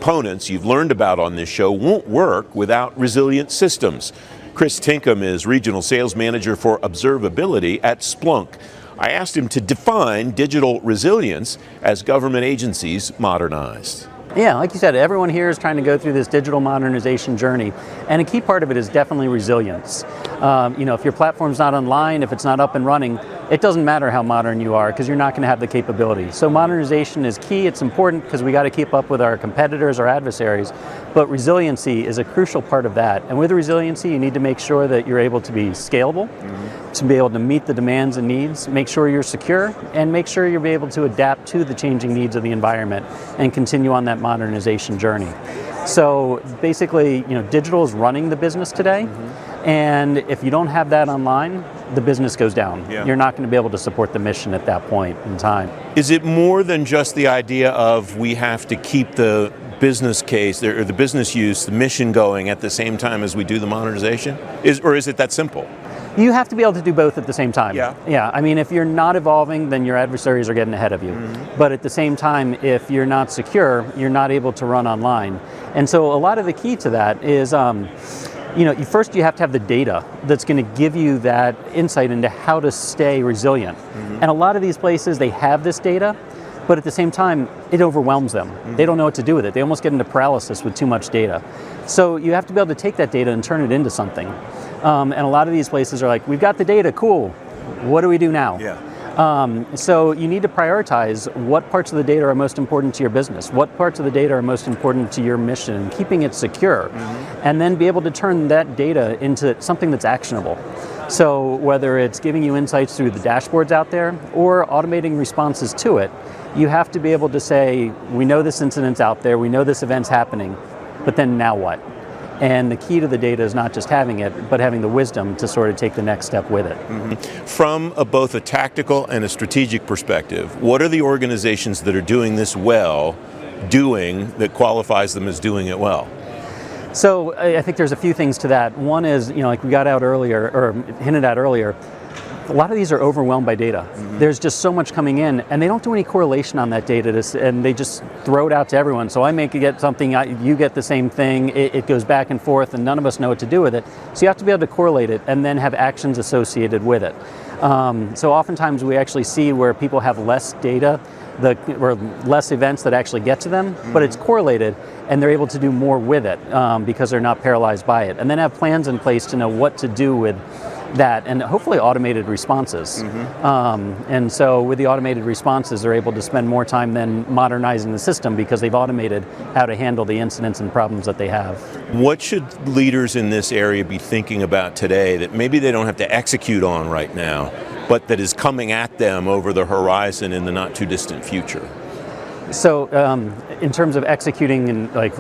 components you've learned about on this show won't work without resilient systems. Chris Tinkham is Regional Sales Manager for Observability at Splunk. I asked him to define digital resilience as government agencies modernize. Yeah, like you said, everyone here is trying to go through this digital modernization journey, and a key part of it is definitely resilience. If your platform's not online, if it's not up and running, it doesn't matter how modern you are because you're not going to have the capability. So modernization is key. It's important because we got to keep up with our competitors, our adversaries, but resiliency is a crucial part of that. And with resiliency, you need to make sure that you're able to be scalable, to be able to meet the demands and needs, make sure you're secure, and make sure you'll be able to adapt to the changing needs of the environment and continue on that modernization journey. So basically, digital is running the business today, and if you don't have that online, the business goes down. Yeah. You're not going to be able to support the mission at that point in time. Is it more than just the idea of we have to keep the business case or the business use, the mission going at the same time as we do the modernization? Or is it that simple? You have to be able to do both at the same time. Yeah. I mean, if you're not evolving, then your adversaries are getting ahead of you. But at the same time, if you're not secure, you're not able to run online. And so a lot of the key to that is, first you have to have the data that's going to give you that insight into how to stay resilient. And a lot of these places, they have this data, but at the same time, it overwhelms them. They don't know what to do with it. They almost get into paralysis with too much data. So you have to be able to take that data and turn it into something. And a lot of these places are like, we've got the data, cool. What do we do now? So you need to prioritize what parts of the data are most important to your business, what parts of the data are most important to your mission, keeping it secure, and then be able to turn that data into something that's actionable. So whether it's giving you insights through the dashboards out there or automating responses to it, you have to be able to say, we know this incident's out there, we know this event's happening, but then now what? And the key to the data is not just having it, but having the wisdom to sort of take the next step with it. From both a tactical and a strategic perspective, what are the organizations that are doing this well doing that qualifies them as doing it well? So I think there's a few things to that. One is, like we got out earlier, or hinted at earlier, a lot of these are overwhelmed by data. There's just so much coming in, and they don't do any correlation on that data, and they just throw it out to everyone. So I may get something, you get the same thing, it goes back and forth, and none of us know what to do with it. So you have to be able to correlate it and then have actions associated with it. So oftentimes we actually see where people have less data, or less events that actually get to them, but it's correlated, and they're able to do more with it because they're not paralyzed by it. And then have plans in place to know what to do with that, and hopefully automated responses. And so with the automated responses, they're able to spend more time then modernizing the system because they've automated how to handle the incidents and problems that they have. What should leaders in this area be thinking about today that maybe they don't have to execute on right now, but that is coming at them over the horizon in the not too distant future? So in terms of executing and like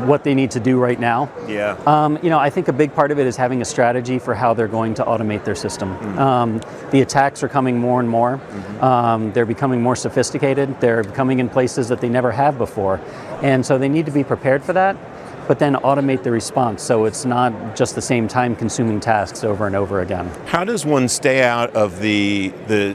what they need to do right now, I think a big part of it is having a strategy for how they're going to automate their system. The attacks are coming more and more. They're becoming more sophisticated. They're coming in places that they never have before. And so they need to be prepared for that, but then automate the response so it's not just the same time-consuming tasks over and over again. How does one stay out of the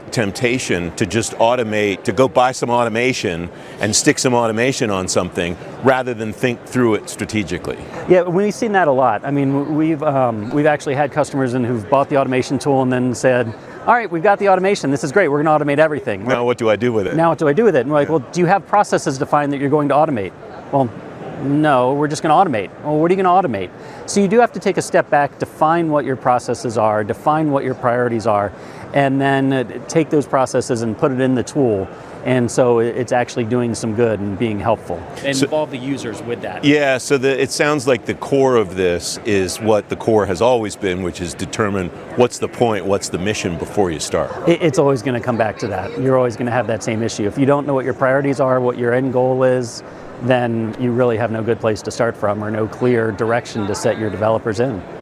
temptation to just automate, to go buy some automation and stick some automation on something rather than think through it strategically? Yeah, we've seen that a lot. I mean, we've actually had customers who've bought the automation tool and then said, all right, we've got the automation, this is great, we're going to automate everything. Now what do I do with it? Now what do I do with it? And we're like, well, do you have processes defined that you're going to automate? Well, no, we're just going to automate. Well, what are you going to automate? So you do have to take a step back, define what your processes are, define what your priorities are, and then take those processes and put it in the tool. And so it's actually doing some good and being helpful. And involve the users with that. Yeah, so it sounds like the core of this is what the core has always been, which is determine what's the point, what's the mission before you start. It's always going to come back to that. You're always going to have that same issue. If you don't know what your priorities are, what your end goal is, then you really have no good place to start from or no clear direction to set your developers in.